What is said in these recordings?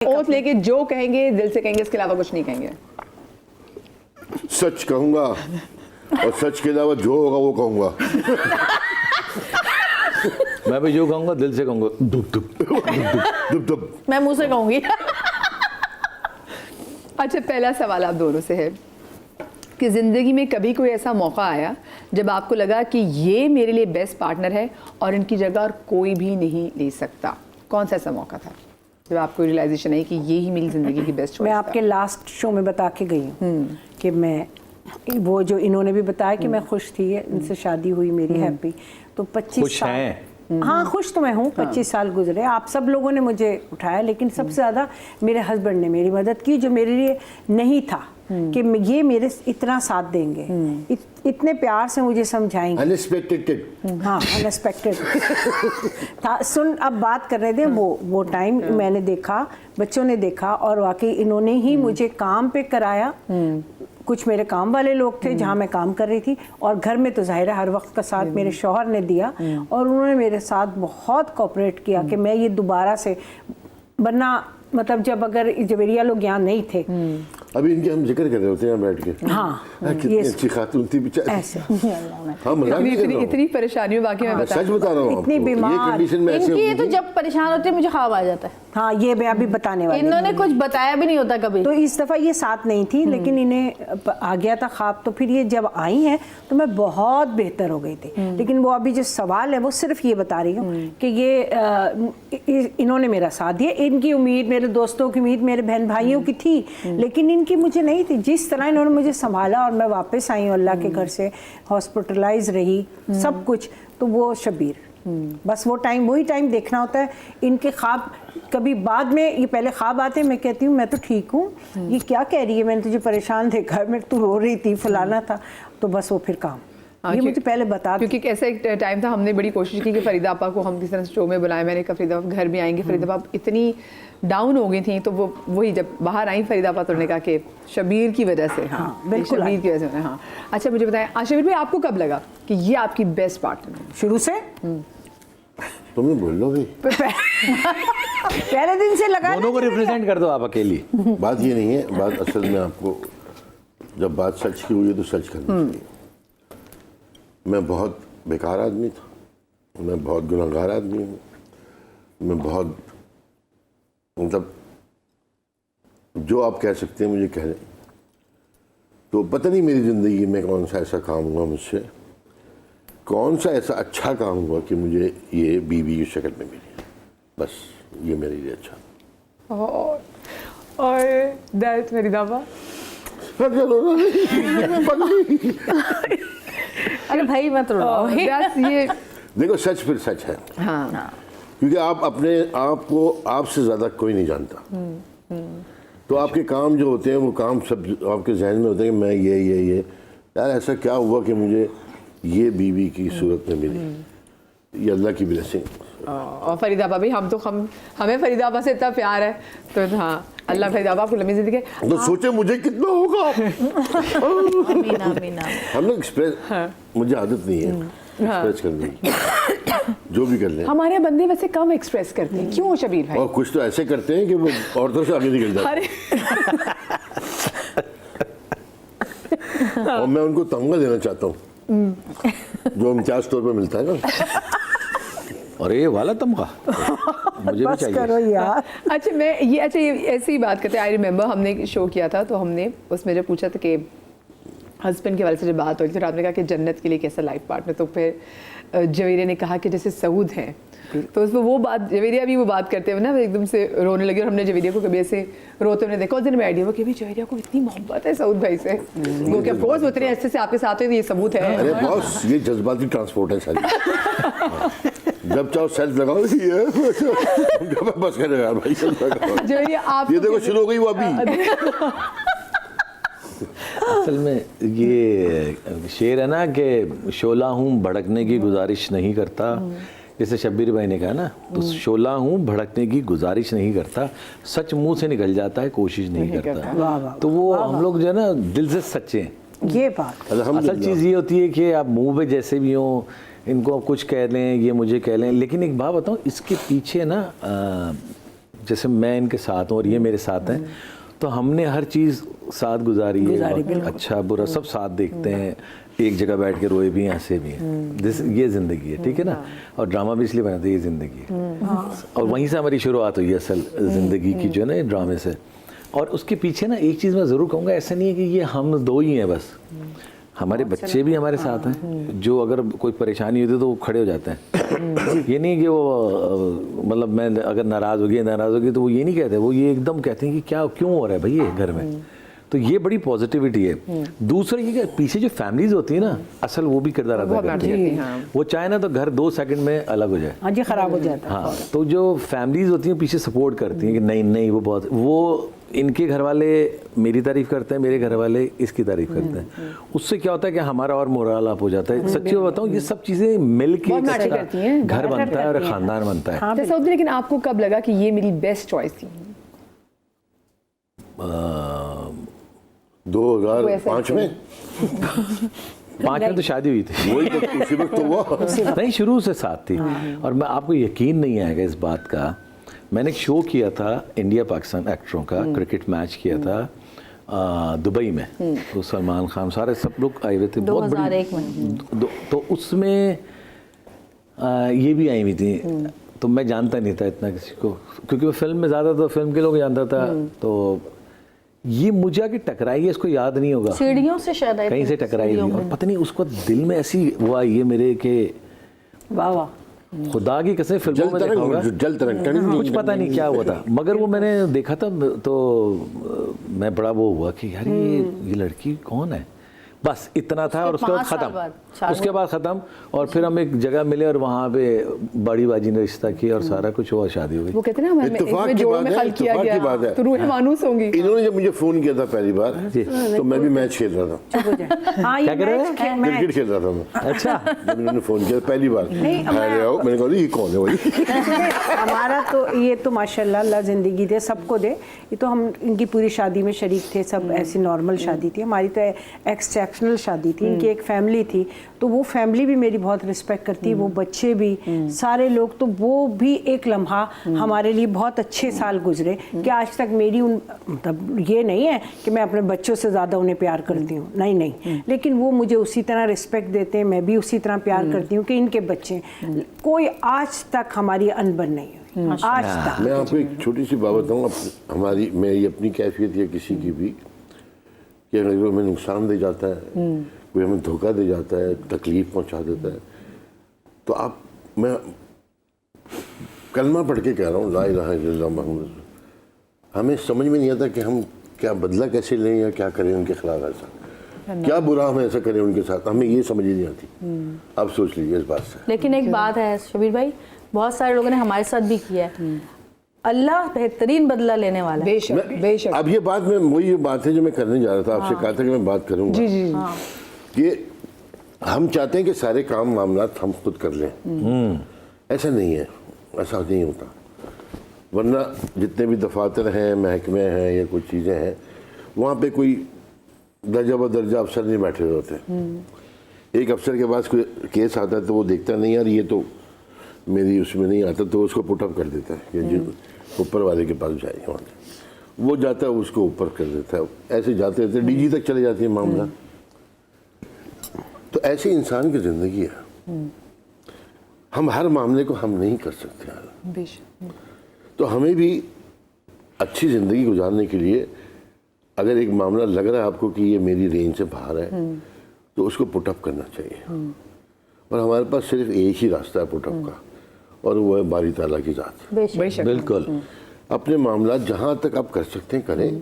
Oath लेके जो कहेंगे दिल से कहेंगे, इसके अलावा कुछ नहीं कहेंगे। सच कहूंगा और सच के अलावा जो होगा वो कहूंगा। मैं भी जो कहूंगा दिल से कहूंगा, दुब दुब दुब दुब। मैं मुंह से कहूंगी। अच्छा, पहला सवाल आप दोनों से है कि ज़िंदगी में कभी कोई ऐसा मौका आया जब आपको लगा कि ये मेरे लिए बेस्ट पार्टनर है और इनकी जगह और कोई भी नहीं ले सकता? कौन सा ऐसा मौका था जब आपको रियलाइजेशन है कि ये ही मेरी ज़िंदगी की बेस्ट चॉइस? मैं आपके लास्ट शो में बता के गई हूँ कि मैं वो जो इन्होंने भी बताया कि मैं खुश थी, इनसे शादी हुई मेरी, हैप्पी। तो 25 साल, हाँ खुश तो मैं हूँ। 25 साल गुजरे, आप सब लोगों ने मुझे उठाया, लेकिन सबसे ज़्यादा मेरे हस्बैंड ने मेरी मदद की, जो मेरे लिए नहीं था कि ये मेरे इतना साथ देंगे, इतने प्यार से मुझे समझाएंगे। अनएक्सपेक्टेड। हाँ, अनएक्सपेक्टेड था। सुन, अब बात कर रहे थे वो टाइम मैंने देखा, बच्चों ने देखा, और वाकई इन्होंने ही मुझे काम पे कराया। कुछ मेरे काम वाले लोग थे जहाँ मैं काम कर रही थी, और घर में तो जाहिर है हर वक्त का साथ मेरे शौहर ने दिया, और उन्होंने मेरे साथ बहुत कोऑपरेट किया कि मैं ये दोबारा से, वरना मतलब जब अगर जवेरिया लोग यहाँ नहीं थे। अभी इनके हम जिक्र कर रहे होते हैं बैठ के। हाँ, कितनी अच्छी खातून थी बेचारी। ऐसे हाँ, मजाक नहीं कर रहा हूँ। इतनी परेशानियों बाकी मैं बता, सच बता रहा हूँ। इतनी आपको। बीमार। ये कंडीशन में ऐसे इनकी ये होगी तो थी। जब परेशान होती है मुझे ख्वाब आ जाता है। हाँ, ये मैं अभी बताने वाली इन्होंने कुछ बताया भी नहीं होता कभी। तो इस दफ़ा ये साथ नहीं थी, लेकिन इन्हें आ गया था ख्वाब। तो फिर ये जब आई हैं तो मैं बहुत बेहतर हो गई थी। लेकिन वो अभी जो सवाल है वो सिर्फ ये बता रही हूँ कि ये इन्होंने मेरा साथ दिया। इनकी उम्मीद, मेरे दोस्तों की उम्मीद, मेरे बहन भाइयों की थी, लेकिन इनकी मुझे नहीं थी। जिस तरह इन्होंने मुझे संभाला और मैं वापस आई हूँ अल्लाह के घर से, हॉस्पिटलाइज रही, सब कुछ, तो वो शबीर, बस वो टाइम, वही टाइम देखना होता है। इनके ख्वाब कभी बाद में, ये पहले ख्वाब आते हैं, मैं कहती हूँ मैं तो ठीक हूँ, ये क्या कह रही है, मैंने तुझे परेशान देखा, मैं तू रो रही थी, फलाना था, तो बस वो फिर काम। ये मुझे पहले बता, क्योंकि ऐसा एक टाइम था, हमने बड़ी कोशिश की कि फरीदा आपा को हम किसी तरह शो में बुलाएं। मैंने कहा फरीदा आप घर भी आएंगे, फरीदा आप इतनी डाउन हो गई थी, तो वो वही जब बाहर आई फरीदा आपा, तो उन्होंने कहा कि शबीर की वजह से। हाँ, बिल्कुल, शबीर की वजह से। हाँ, अच्छा मुझे बताएं आशिफ भाई, आपको कब लगा कि ये आपकी बेस्ट पार्टनर है? शुरू से तुम बोल लो भाई। पहले दिन से लगा। दोनों को रिप्रेजेंट कर दो आप अकेली। बात ये नहीं है, बात असल में आपको जब बात सच की हुई है तो सच करनी चाहिए। मैं बहुत बेकार आदमी था, मैं बहुत गुनहगार आदमी हूँ, मैं बहुत, मतलब जो आप कह सकते हैं मुझे कह लें। तो पता नहीं मेरी ज़िंदगी में कौन सा ऐसा काम हुआ मुझसे, कौन सा ऐसा अच्छा काम हुआ कि मुझे ये बीवी की शक्ल में मिली। बस ये मेरे लिए अच्छा। और दैट फरीदा आपा, अरे भाई मत रो। ये देखो सच फिर सच है। हाँ, क्योंकि आप अपने आप को आपसे ज़्यादा कोई नहीं जानता। तो आपके काम जो होते हैं वो काम सब आपके जहन में होते हैं कि मैं ये यार ऐसा क्या हुआ कि मुझे ये बीवी की सूरत में मिली। ये अल्लाह की ब्लेसिंग। और फरीदा आपा भी, हमें फरीदा आपा से इतना प्यार है, तो हाँ अल्लाह फरीदा आपा आपको लंबी जिंदगी। तो सोचे मुझे कितना होगा। आमीन आमीन। हम लोग एक्सप्रेस, मुझे आदत नहीं है एक्सप्रेस करने की, जो भी कर लें। हमारे बंदे वैसे कम एक्सप्रेस करते हैं, क्यों शबीर भाई? और कुछ तो ऐसे करते हैं कि वो औरतों से आगे निकल जाते अरे हैं। और मैं उनको तमगा देना चाहता हूँ जो इम्तियाज तौर पर मिलता है ना। और ये वाला तमगा मुझे भी बस चाहिए। करो यार। अच्छा, ये ऐसी ही बात करते हैं। आई रिमेंबर हमने एक शो किया था, तो हमने उसमें जब पूछा था कि हस्बैंड के वाले से जब बात हुई, तो आपने कहा कि जन्नत के लिए कैसा लाइफ पार्टनर, तो फिर जवेरिया ने कहा कि जैसे सऊद हैं, तो उसमें वो बात, जवेरिया भी वो बात करते हुए ना एकदम से रोने लगी, और हमने जवेरिया को कभी ऐसे रोते हुए देखा। उस दिन में आइडिया वो कि भाई जवेरिया को इतनी मोहब्बत है सऊद भाई से, वो कि ऑफकोर्स उतने अच्छे से आपके साथ हुए, ये सबूत है। अरे बॉस, ये जज्बाती ट्रांसपोर्ट है सारी। जब चाहो सेल्फ लगाओ, ये बस करे यार भाई, सेल्फ लगाओ। जवेरिया आप ये देखो शुरू हो गई वो अभी। असल में ये शेर है ना कि शोला हूँ भड़कने की गुजारिश नहीं करता, जैसे शब्बीर भाई ने कहा ना, तो शोला हूँ भड़कने की गुजारिश नहीं करता, सच मुंह से निकल जाता है कोशिश नहीं करता। तो वो हम लोग जो है ना दिल से सच्चे हैं। ये बात असल चीज़ ये होती है कि आप मुंह पे जैसे भी हो, इनको आप कुछ कह लें, ये मुझे कह लें, लेकिन एक बात बताऊँ, इसके पीछे ना जैसे मैं इनके साथ हूँ और ये मेरे साथ हैं, तो हमने हर चीज़ साथ गुजारी है, अच्छा बुरा सब साथ देखते हैं, एक जगह बैठ के रोए भी हैं, हंसे भी हैं। ये ज़िंदगी है, ठीक है ना। और ड्रामा भी इसलिए बनाते हैं, ये ज़िंदगी है। और वहीं से हमारी शुरुआत हुई है असल ज़िंदगी की, जो है ना, ड्रामे से। और उसके पीछे ना एक चीज़ मैं ज़रूर कहूँगा, ऐसा नहीं है कि ये हम दो ही हैं बस, हमारे बच्चे भी हमारे साथ हैं, जो अगर कोई परेशानी होती है तो वो खड़े हो जाते हैं। ये नहीं कि वो मतलब मैं अगर नाराज़ होगी तो वो ये नहीं कहते, वो ये एकदम कहते हैं कि क्या क्यों हो रहा है भाई ये घर में। तो ये बड़ी पॉजिटिविटी है। दूसरा ये कि पीछे जो फैमिलीज होती है ना, असल वो भी किरदार अदा करती है। वो चाहे ना तो घर 2 सेकंड में अलग हो जाए, हाँ जी, खराब हो जाता है। हाँ, तो जो फैमिलीज होती हैं पीछे सपोर्ट करती हैं कि नहीं नहीं वो इनके घर वाले मेरी तारीफ करते हैं, मेरे घर वाले इसकी तारीफ करते हैं। उससे क्या होता है कि हमारा और मोरल अप हो जाता है। सच्ची बताऊं, ये सब चीजें मिल के बहुत मैटर करती हैं। घर बनता है और खानदान बनता है। जैसा होता है, लेकिन आपको कब लगा कि ये मेरी बेस्ट चॉइस थी? 2005 में 5 में तो शादी हुई थी, वही तो उसी वक्त तो हुआ। नहीं, शुरू से साथ थी। और मैं आपको यकीन नहीं आएगा इस बात का, मैंने एक शो किया था इंडिया पाकिस्तान एक्टरों का, क्रिकेट मैच किया था दुबई में। तो सलमान खान सारे सब लोग आए हुए थे, बहुत 2001 में। तो उसमें ये भी आई हुई थी। तो मैं जानता नहीं था इतना किसी को, क्योंकि मैं फिल्म में ज़्यादा तो फिल्म के लोग जानता था। तो ये मुझे आके टकराई है, इसको याद नहीं होगा, सीढ़ियों से शायद कहीं से टकराई थी। और पता नहीं उसको दिल में ऐसी वो आई है मेरे के, वाह वाह, खुदा की कसम फिल्मों में देखा होगा, जल तरंग कुछ पता नहीं क्या हुआ था, मगर वो मैंने देखा था तो मैं बड़ा वो हुआ कि यार ये लड़की कौन है। बस इतना था। और उसके बाद 5 साल ख़त्म, बाद, उसके बाद ख़त्म। और फिर हम एक जगह मिले और वहाँ पे बड़ी बाजी ने रिश्ता किया और सारा कुछ हुआ, शादी हो गई। वो कहते हैं ना, इत्तेफाक हमें की जोड़ बात में है, खल किया इत्तेफाक की बात गया है। तो रूह मानूस होंगी। इन्होंने जब मुझे फोन किया था पहली बार, तो मैं भी मैच खेल रहा था। हाँ, क्या ये कर रहे मैच हैं? क्रिकेट खेल रहा था मैं। अच्छा, जब इन्होंने फोन किया पहली बार, अरे आओ, मैंने कहा ये कौन है भाई। हमारा तो ये तो माशाल्लाह, अल्लाह ज़िंदगी दे सबको दे। ये तो हम इनकी पूरी शादी में शरीक थे, सब ऐसी नॉर्मल शादी थी। हमारी तो एक्सेप्शनल शादी थी। इनकी एक फैमिली थी, तो वो फैमिली भी मेरी बहुत रिस्पेक्ट करती, वो बच्चे भी, सारे लोग। तो वो भी एक लम्हा हमारे लिए बहुत अच्छे साल गुजरे कि आज तक मेरी उन, मतलब ये नहीं है कि मैं अपने बच्चों से ज़्यादा उन्हें प्यार करती हूँ, नहीं, लेकिन वो मुझे उसी तरह रिस्पेक्ट देते हैं, मैं भी उसी तरह प्यार करती हूँ कि इनके बच्चे। कोई आज तक हमारी अनबन नहीं हुई, आज तक। मैं आपको एक छोटी सी बात बताऊँ, हमारी मेरी अपनी कैफियत या किसी की भी, कि अगर हमें नुकसान दे जाता है, कोई हमें धोखा दे जाता है, तकलीफ पहुंचा देता है, तो मैं कलमा पढ़ के कह रहा हूँ, ला इलाहा इल्लल्लाह मुहम्मद, हमें समझ में नहीं आता कि हम क्या बदला कैसे लें या क्या करें उनके खिलाफ। ऐसा क्या बुरा हम ऐसा करें उनके साथ, हमें ये समझ ही नहीं आती। आप सोच लीजिए इस बात से। लेकिन एक बात है शबीर भाई, बहुत सारे लोगों ने हमारे साथ भी किया है, अल्लाह बेहतरीन बदला लेने वाला है। बेशक बेशक। अब ये बात, मैं वही बात है जो मैं करने जा रहा था, आपसे कहा था कि मैं बात करूंगा। जी जी कि हम चाहते हैं कि सारे काम मामलात हम खुद कर लें। ऐसा नहीं है, ऐसा नहीं होता। वरना जितने भी दफातर हैं, महकमे हैं या कुछ चीज़ें हैं, वहाँ पे कोई दर्जा ब दर्जा अफसर नहीं बैठे हुए होते। एक अफसर के पास कोई केस आता है तो वो देखता नहीं यार ये तो मेरी उसमें नहीं आता, तो उसको पुटअप कर देता है कि जो ऊपर वाले के पास जाए, वहाँ वो जाता है उसको ऊपर कर देता है। ऐसे जाते रहते डीजी तक चले जाती है मामला। तो ऐसे इंसान की ज़िंदगी है, हम हर मामले को हम नहीं कर सकते यार। बेशक। तो हमें भी अच्छी ज़िंदगी गुजारने के लिए अगर एक मामला लग रहा है आपको कि ये मेरी रेंज से बाहर है, तो उसको पुटअप करना चाहिए। और हमारे पास सिर्फ एक ही रास्ता है पुटअप का, और वो है बारी ताला की ज़ात। बेशक। बिल्कुल। अपने मामला जहाँ तक आप कर सकते हैं करें,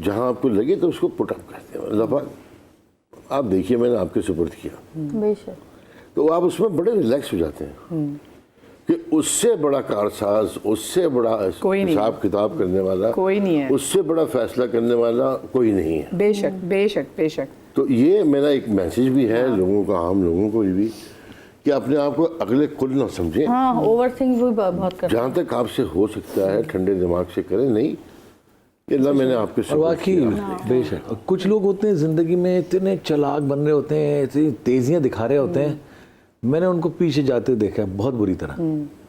जहाँ आपको लगे तो उसको पुटअप करते हैं। लफा आप देखिए, मैंने आपके सुपुर्द किया, बेशक। तो आप उसमें बड़े रिलैक्स हो जाते हैं कि उससे बड़ा कारसाज, उससे बड़ा हिसाब किताब करने वाला कोई नहीं है, उससे बड़ा फैसला करने वाला कोई नहीं है। बेशक बेशक बेशक। तो ये मेरा एक मैसेज भी है लोगों का, आम लोगों को भी, कि अपने आप को अगले कुल ना समझें। हाँ, ओवरथिंक भी बहुत करते हैं। जहाँ तक आपसे हो सकता है ठंडे दिमाग से करें, नहीं कि अल्लाह मैंने आपके और सुपुर्द वाकई किया। बेशक। और कुछ लोग होते हैं ज़िंदगी में इतने चालाक बन रहे होते हैं, इतनी तेज़ियाँ दिखा रहे होते हैं, मैंने उनको पीछे जाते देखा है बहुत बुरी तरह।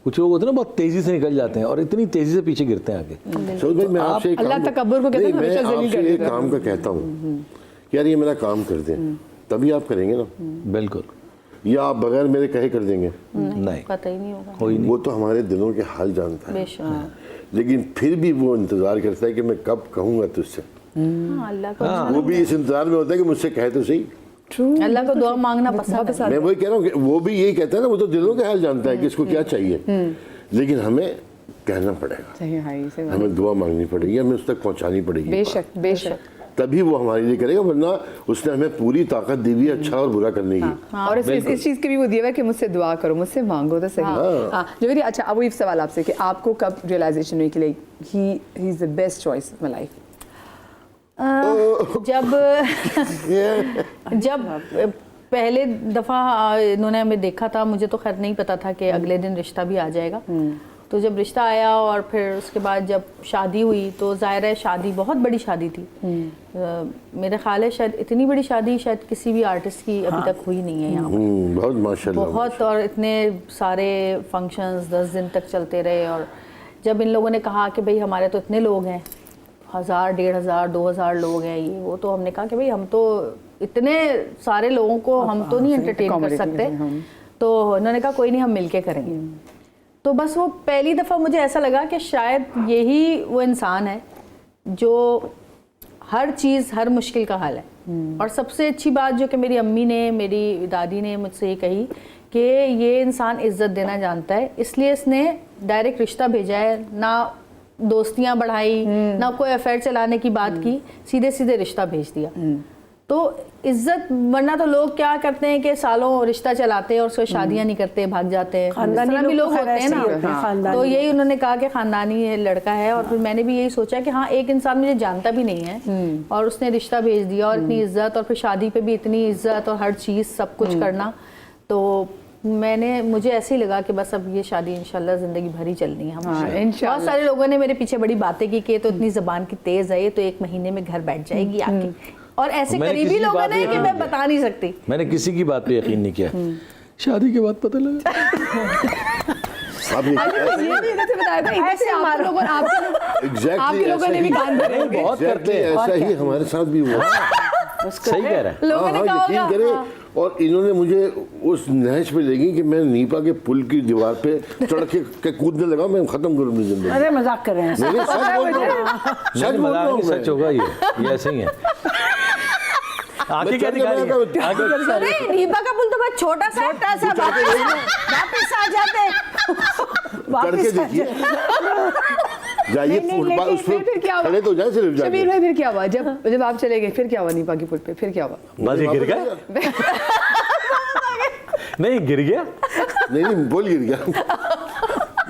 कुछ लोग होते हैं ना बहुत तेजी से निकल जाते हैं और इतनी तेजी से पीछे गिरते हैं आगे। सऊद भाई मैं आपसे एक अल्लाह काम- तकब्बुर को कहते हैं ना, नहीं, मैं हमेशा जलील आपसे कर एक देता है। काम का कहता हूँ कि यार ये मेरा काम कर दें, तभी आप करेंगे ना, बिल्कुल या आप बगैर मेरे कहे कर देंगे, नहीं, पता ही नहीं होगा। कोई नहीं। वो तो हमारे दिलों के हाल जानता है। बेशक। लेकिन फिर भी वो इंतजार करता है कि मैं कब कहूँगा तुझसे। हाँ, अल्लाह को वो भी इस इंतजार में होता है कि मुझसे कहे तो सही। अल्लाह को दुआ मांगना पसंद है। मैं वही कह रहा हूँ कि वो भी यही कहता है ना, वो तो दिलों के हाल जानता है कि इसको क्या चाहिए, लेकिन हमें कहना पड़ेगा, सही है, सही बात। हमें दुआ मांगनी पड़ेगी, हमें उस तक पहुँचानी पड़ेगी, बेशक बेशक। तभी वो हमारे लिए करेगा, वरना उसने हमें पूरी ताकत दी हुई है अच्छा और बुरा करने की। और इस चीज़ की भी वो दिया हुआ है कि मुझसे दुआ करो, मुझसे मांगो तो सही। हाँ जवेरी, अच्छा अब वही सवाल आपसे कि आपको कब रियलाइजेशन हुई कि like he is the best choice of my life? जब पहले दफ़ा इन्होंने हमें देखा था, मुझे तो खैर नहीं पता था कि अगले दिन रिश्ता भी आ जाएगा। तो जब रिश्ता आया और फिर उसके बाद जब शादी हुई तो ज़ाहिर है शादी बहुत बड़ी शादी थी। मेरा ख्याल है शायद इतनी बड़ी शादी शायद किसी भी आर्टिस्ट की अभी तक हुई नहीं है यहाँ पर। बहुत माशाल्लाह। बहुत, और इतने सारे फंक्शंस 10 दिन तक चलते रहे। और जब इन लोगों ने कहा कि भाई हमारे तो इतने लोग हैं, 1000, 1500, 2000 लोग हैं ये वो, तो हमने कहा कि भाई हम तो इतने सारे लोगों को हम तो नहीं एंटरटेन कर सकते। तो उन्होंने कहा कोई नहीं, हम मिलके करेंगे। तो बस वो पहली दफ़ा मुझे ऐसा लगा कि शायद यही वो इंसान है जो हर चीज़, हर मुश्किल का हल है। और सबसे अच्छी बात जो कि मेरी अम्मी ने, मेरी दादी ने मुझसे ये कही कि ये इंसान इज़्ज़त देना जानता है, इसलिए इसने डायरेक्ट रिश्ता भेजा है, ना दोस्तियां बढ़ाई, ना कोई अफेयर चलाने की बात की, सीधे सीधे रिश्ता भेज दिया। तो इज्जत, वरना तो लोग क्या करते हैं कि सालों रिश्ता चलाते हैं और उसको शादियां नहीं करते, भाग जाते हैं। खानदानी इस तरह भी लोग लोग तो होते हैं खैर ऐसे ही होते हैं, ना। खानदानी तो यही उन्होंने कहा कि खानदानी लड़का है। और फिर मैंने भी यही सोचा कि हाँ, एक इंसान मुझे जानता भी नहीं है और उसने रिश्ता भेज दिया, और इतनी इज्जत, और फिर शादी पे भी इतनी इज्जत और हर चीज़ सब कुछ करना। तो मुझे ऐसे ही लगा कि बस अब ये शादी इंशाल्लाह ज़िंदगी भर ही चलनी है। बहुत सारे लोगों ने मेरे पीछे बड़ी बातें की कि तो इतनी ज़बान की तेज़ है, ये तो 1 महीने में घर बैठ जाएगी आके। और ऐसे मैंने करीबी किसी की लोगों बात ने पे कि यकीन मैं किया। बता नहीं सकती। मैंने किसी की बात पे यकीन नहीं किया, शादी के बाद पता लगा। आप ये- ये भी जैसे बताया था, ऐसे आप लोगों ने Exactly आपके लोगों ऐसा ने भी ही- कान भरे नहीं, बहुत करते हैं। ऐसा ही हमारे साथ भी हुआ। सही कह रहा है। लोगों ने हाँ, कहा यकीन होगा, करें। हाँ। और इन्होंने मुझे उस नहज पे ले गई कि मैं नीपा के पुल की दीवार पे चढ़ के कूदने लगा, मैं खत्म करूँ अपनी जिंदगी। अरे मजाक कर रहे हैं। नहीं, सच बोल रहा हूँ। सच बोल रहा हूँ सच होगा ये ऐसे ही है। आंखें क्या दिखा रही है? आंखें क्या दिखा रही है? नहीं, नीपा का पुल तो बहुत छोटा सा वापस आ जाते चढ़ के देखिए, जाइए फुटपाथ उस फिर क्या पर हुआ? खड़े तो जाए सिर्फ शबीर जाके। भाई फिर क्या हुआ जब आप चले गए? फिर क्या हुआ नीपा की पुल पे? फिर क्या हुआ? बस ये गिर गया? नहीं गिर गया। नहीं पुल गिर गया।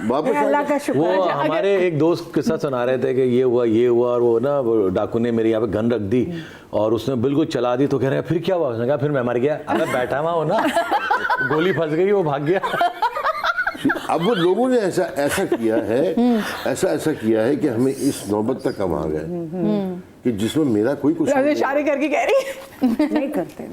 वापस आ अल्लाह गया। का वो शुक्र है। हमारे एक दोस्त किस्सा सुना रहे थे कि ये हुआ और वो ना वो डाकू ने मेरे यहाँ पे गन रख दी और उसने बिल्कुल चला दी। तो कह रहे हैं फिर क्या हुआ? उसने कहा फिर मैं मर गया। अगर बैठा हुआ हो ना, गोली फंस गई, वो भाग गया। अब वो लोगों ने ऐसा किया है, ऐसा किया है कि हमें इस नौबत तक हम आ गए कि जिसमें मेरा कोई कुछ अरे इशारे करके कह रही नहीं करते।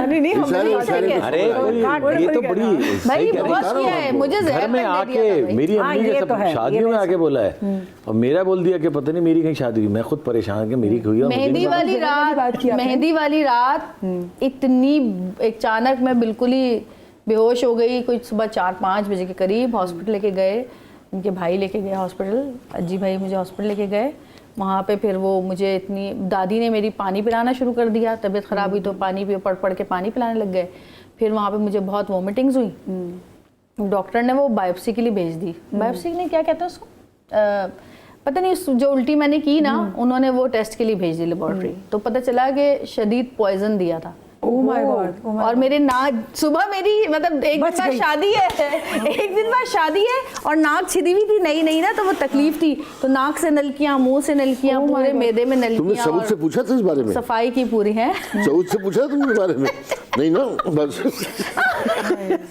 अरे नहीं, हम इशारे नहीं इशारे करते। पे अरे समझ ये तो बड़ी सही भाई कह रही बहुत है। किया है, मुझे घर जहर में तक दे आके दिया था भाई। मेरी हाँ, अम्मी ये ने तो सब है, शादियों ये में आके बोला है और मेरा बोल दिया कि पता नहीं मेरी कहीं शादी हुई। मैं खुद परेशान कि मेरी हुई है, मुझे नहीं मेहंदी पता। वाली रात, मेहंदी वाली रात इतनी अचानक मैं बिल्कुल ही बेहोश हो गई। कुछ सुबह 4-5 बजे के करीब हॉस्पिटल लेके गए, उनके भाई लेके गए हॉस्पिटल, अज्जी भाई मुझे हॉस्पिटल लेके गए। वहाँ पे फिर वो मुझे इतनी, दादी ने मेरी पानी पिलाना शुरू कर दिया। तबीयत ख़राब हुई तो पानी भी पढ़ के पानी पिलाने लग गए। फिर वहाँ पे मुझे बहुत वॉमिटिंग्स हुई। डॉक्टर ने वो बायोप्सी के लिए भेज दी। बायोप्सी ने क्या कहते हैं उसको, पता नहीं, जो उल्टी मैंने की ना, उन्होंने वो टेस्ट के लिए भेज दी लेबॉर्ट्री। तो पता चला कि शदीद पॉइजन दिया था। Oh my God. और मेरे नाक, सुबह मेरी मतलब एक दिन बाद शादी है, एक दिन बाद शादी है और नाक छिदी हुई थी नई ना, तो वो तकलीफ थी। तो नाक से नलकियां, मुंह से नलकियां, पूरे मैदे में तुमने नलकियां। सऊद से पूछा था इस बारे में? सफाई की पूरी है। सऊद से पूछा तुमने इस बारे में? नहीं ना, बस।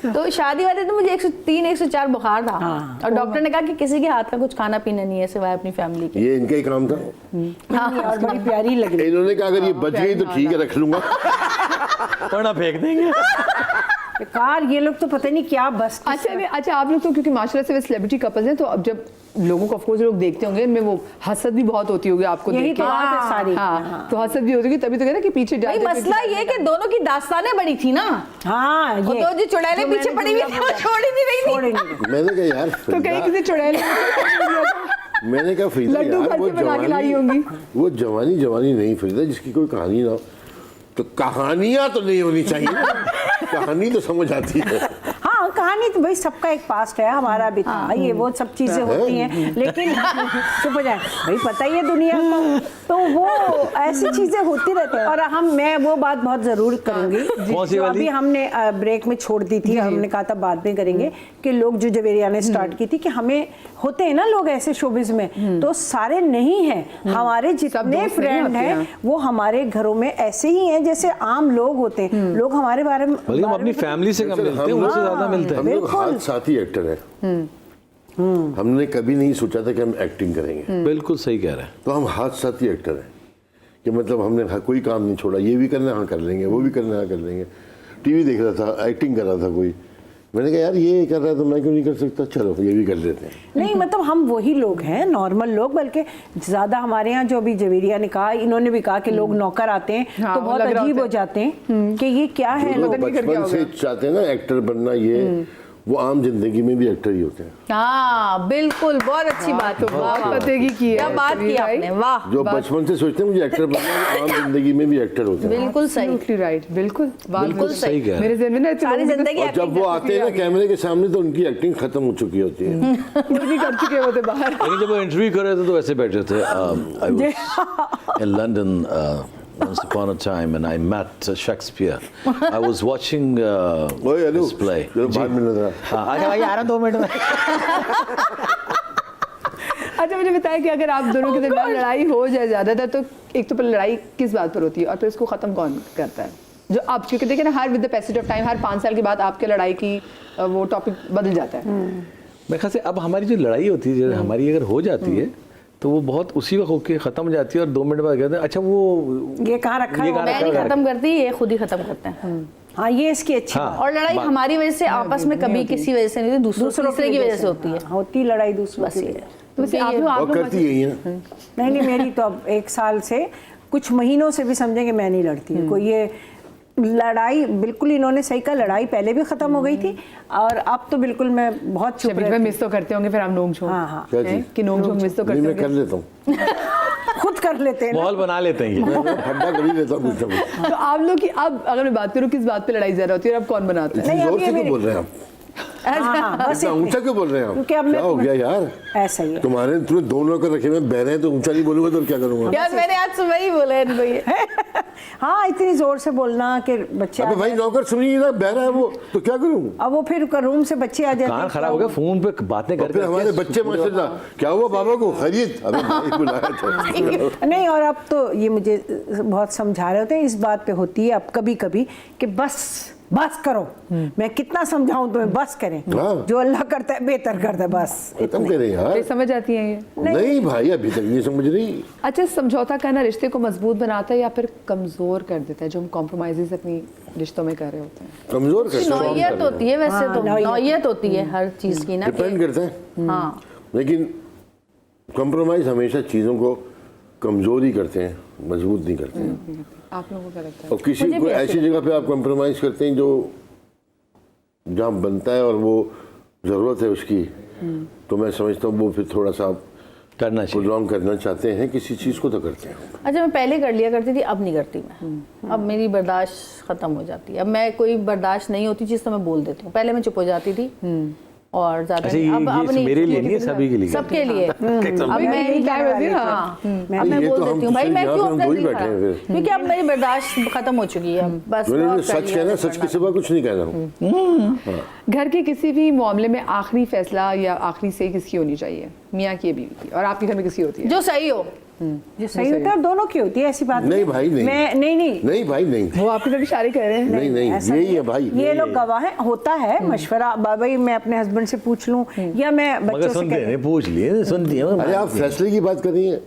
तो शादी वाले तो मुझे 103-104 बुखार था। और डॉक्टर ने कहा कि किसी के हाथ का कुछ खाना पीना नहीं है सिवाय अपनी फैमिली के। ये इनका ही काम था। और बड़ी प्यारी लग रही। इन्होंने कहा अगर ये बच गई तो ठीक है, रख लूंगा। वरना फेंक देंगे। बेकार, ये लोग तो पता नहीं क्या बस किस अच्छा नहीं, अच्छा आप लोग तो क्योंकि माशाल्लाह से वे सेलिब्रिटी कपल्स हैं, तो अब जब लोगों को ऑफकोर्स लोग देखते होंगे, इनमें वो हसद भी बहुत होती होगी आपको यही देख के। तो बात है सारी। हाँ, तो हसद भी होती होगी, तभी तो कहते हैं कि पीछे भाई जाते मसला ये कि दोनों की दास्तानें बड़ी थी ना, हाँ, वो ये तो जो चुड़ैलें जो पीछे मैंने पड़ी हुई थी वो छोड़ ही नहीं रही थी। छोड़ ही नहीं रही। मैंने कहा यार तो कहीं फरीदा, किसी चुड़ैल मैंने कहा फरीदा लड्डू यार भर वो के बना के लाई होंगी। वो जवानी नहीं फरीदा जिसकी कोई कहानी ना हो, तो कहानियां तो नहीं होनी चाहिए ना। कहानी तो समझ आती है। हाँ, कहानी तो भाई सबका एक पास्ट है, हमारा भी था, ये वो सब चीजें होती हैं, लेकिन चुप हो जाए भाई, पता ही है दुनिया को, तो वो ऐसी चीजें होती रहती हैं। और मैं वो बात बहुत जरूर करूंगी कौन सी जो वाली? अभी हमने ब्रेक में छोड़ दी थी, हमने कहा था बाद में करेंगे, कि लोग जो जवेरिया ने स्टार्ट की थी कि हमें होते हैं ना लोग ऐसे शोबिज में, तो सारे नहीं हैं, हमारे जितने दोस्त नहीं फ्रेंड होते हैं हैं। वो हमारे घरों में ऐसे ही हैं जैसे आम लोग होते हैं। लोग हमारे बारे में बल्कि हम अपनी फैमिली से कम मिलते हैं, उनसे ज्यादा मिलते हैं। हम लोग बिल्कुल। हाथ साथी एक्टर हैं। हमने कभी नहीं सोचा था कि हम एक्टिंग करेंगे, बिल्कुल सही कह रहे हैं। तो हम हाथ साथी एक्टर हैं कि मतलब हमने कोई काम नहीं छोड़ा, ये भी करना है हाँ कर लेंगे, वो भी करना है हाँ कर लेंगे। टीवी देख रहा था, एक्टिंग कर रहा था कोई, मैंने कहा यार ये कर रहा है तो मैं क्यों नहीं कर सकता, चलो ये भी कर लेते हैं। नहीं मतलब हम वही लोग हैं, नॉर्मल लोग, बल्कि ज्यादा हमारे यहाँ जो अभी जवेरिया ने कहा, इन्होंने भी कहा कि लोग नौकर आते हैं हाँ, तो वो बहुत लग रहा अजीब होता हो जाते हैं कि ये क्या है जो लोग लोग। नहीं कर क्या बचपन से चाहते हैं ना एक्टर बनना, ये वो आम जिंदगी में भी एक्टर ही होते हैं। हाँ बिल्कुल, बहुत अच्छी बात तो बात पते की है, क्या बात की आपने, वाह, जो बचपन से सोचते हैं मुझे एक्टर बनना है, वो आम जिंदगी में भी एक्टर होते हैं। बिल्कुल सही। Absolutely right, बिल्कुल बात बिल्कुल सही कह रहे मेरे हैं। ज़हन में ना इतने सारी लोग जिंदगी और जब वो आते हैं ना कैमरे के सामने तो उनकी एक्टिंग खत्म हो चुकी होती है। खुद भी कर चुके होते बाहर। लेकिन जब वो इंटरव्यू कर रहे थे तो वैसे बैठे थे। I was in London once upon a time and I met Shakespeare. I was watching ओए हेलो his play. चलो बाद में नजर हाँ, आजा भाई, आ रहा 2 मिनट में। अच्छा मुझे बताया कि अगर आप दोनों के दरमियान लड़ाई हो जाए ज़्यादातर, तो एक तो पर लड़ाई किस बात पर होती है और फिर उसको ख़त्म कौन करता है? जो आप क्योंकि देखिए ना, हर with the passage of time, हर 5 साल के बाद आपके लड़ाई की वो टॉपिक बदल जाता है। मेरे ख्याल से अब हमारी जो लड़ाई होती है, जो हमारी अगर हो जाती है तो वो बहुत उसी वक्त होके खत्म हो जाती है और 2 मिनट बाद कहते हैं अच्छा वो ये कहाँ रखा ये है? कहाँ मैं नहीं रखा है? खत्म करती, ये खुद ही खत्म करते हैं। हाँ, ये इसकी अच्छी हाँ। बात। और लड़ाई हमारी वजह से आपस में कभी किसी वजह से नहीं होती, दूसरों तीसरे की वजह से होती है। होती लड़ाई दूसरों बस की ये वजह से। तो वैसे आप लोग और करती यही है ना। नहीं मेरी तो अब 1 साल से कुछ महीनों से भी समझे कि मैं नहीं लड़ती हूँ कोई। ये लड़ाई बिल्कुल इन्होंने सही कहा, लड़ाई पहले भी खत्म हो गई थी और अब तो बिल्कुल मैं बहुत चुप बीच में रहती मिस तो करते होंगे फिर आप नोक झोंक। हाँ, हाँ। क्या हैं? चीज़? कि नोक झोंक मिस तो नहीं करते मैं कर होंगे। लेता हूँ, हूँ। खुद कर लेते हैं ना। माहौल बना लेते हैं ये। मैं फड्डा कर ही लेता हूँ कुछ ना कुछ। तो आप लोग की अब अगर मैं बात करूँ किस बात पे लड़ाई ज़्यादा होती है और अब कौन बनाता है? इतनी नहीं, जोर अब से ये क्यों मेरी- बोल रहे हैं आप? हाँ, बस इतना ऊंचा क्यों बोल रहे हैं क्योंकि आप? अब मैं क्या हो गया यार? ऐसा ही है। तुमने 2 नौकर रखे हुए बह रहे हैं तो ऊंचा नहीं बोलूंगा तो क्या करूंगा? यार मैंने आज सुबह ही बोला इनको ये। हाँ, इतनी जोर से बोलना कि बच्चे आ अबे भाई जाए। नौकर सुनिए ना, बह रहा है वो तो क्या करूं? अब वो फिर रूम से बच्चे आ जाते कान हैं, खराब हो गया, फोन पे बातें और करके फिर हमारे बच्चे माशाल्लाह, क्या हुआ बाबा को खैरियत? अबे भाई बुलाया था। नहीं। और अब तो ये मुझे बहुत समझा रहे होते हैं, इस बात पे होती है अब कभी कभी कि बस करो, मैं कितना समझाऊं तुम्हें, बस करें। हाँ। जो अल्लाह करता है बेहतर करता है, बस। खत्म करें यार। ये समझ आती है ये? नहीं भाई अभी तक नहीं समझ रही। अच्छा, समझौता करना रिश्ते को मजबूत बनाता है या फिर कमज़ोर कर देता है, जो हम कॉम्प्रोमाइज़ अपनी रिश्तों में कर रहे होते हैं? कमजोर कर नौयत होती है वैसे तो, नौयत होती है हर चीज की ना। डिपेंड करता है, हाँ लेकिन कॉम्प्रोमाइज हमेशा चीज़ों को कमज़ोर ही करते हैं, मजबूत नहीं करते हैं। आप लोगों को क्या लगता है? और किसी मुझे को भी ऐसे ऐसी जगह पे आप कॉम्प्रोमाइज़ करते हैं जो जहाँ बनता है और वो ज़रूरत है उसकी, तो मैं समझता हूँ वो फिर थोड़ा सा आप करना चाहिए। प्रोलॉन्ग करना चाहते हैं किसी चीज़ को तो करते हैं। अच्छा, मैं पहले कर लिया करती थी, अब नहीं करती मैं। अब मेरी बर्दाश्त खत्म हो जाती है। अब मैं कोई बर्दाश्त नहीं होती चीज़ तो मैं बोल देती हूँ। पहले मैं चुप हो जाती थी और ज्यादा अच्छा, नहीं। अब ये नहीं, मेरे लिए नहीं है, सभी के लिए। सबके लिए। अब अभी मैं यही time है फिर, हाँ, अब मैं ये बोल तो हम देती हूँ भाई मैं यहाँ क्यों पे हम अपना दो ही दिल बैठे हैं खराब, फिर। क्योंकि अब मेरी बर्दाश्त खत्म हो चुकी है। बस मैंने बहुत कर सच लिया, कहना, जो सच करना के सिवा कुछ नहीं कहना हूँ। घर के किसी भी मामले में आखिरी फैसला या आखिरी सही किसकी होनी चाहिए? मियाँ की या बीवी की? और आपके घर में किसकी होती है? जो सही हो। जो सही होता है दोनों की होती है, ऐसी बात नहीं भाई नहीं, मैं नहीं नहीं भाई नहीं, वो आपकी तरफ इशारे कर रहे हैं। नहीं नहीं ऐसा यही नहीं है भाई। ये लोग गवाह हैं, होता है मशवरा। भाई मैं अपने हस्बैंड से पूछ लूं या मैं मगर बच्चों से सुनते कह हैं, पूछ लिए सुनती है। अरे आप फैसले की बात कर रही हैं,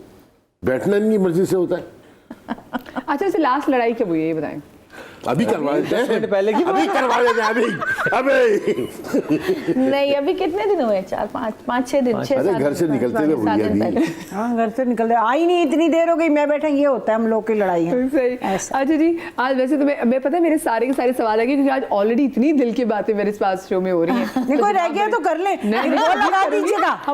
बैठना इनकी मर्जी से होता है। अच्छा, वैसे लास्ट लड़ाई कब हुई है ये बताएं? अभी करवा देते हैं, 10 मिनट पहले की अभी करवा देते हैं, अभी नहीं अभी कितने दिन हुए, 4-5-6 दिन, 6 अरे घर से निकलते हुए भूल गया अभी। हाँ घर से निकल आई नहीं, इतनी देर हो गई, मैं बैठा, ये होता है हम लोग की लड़ाई है सही। ऐसा। अच्छा जी, आज वैसे तो मैं पता है मेरे सारे के सारे सवाल है क्योंकि आज ऑलरेडी इतनी दिल की बातें मेरे पास शो में हो रही हैं। नहीं कोई रह गया तो कर ले, नहीं, वो लगा दीजिएगा।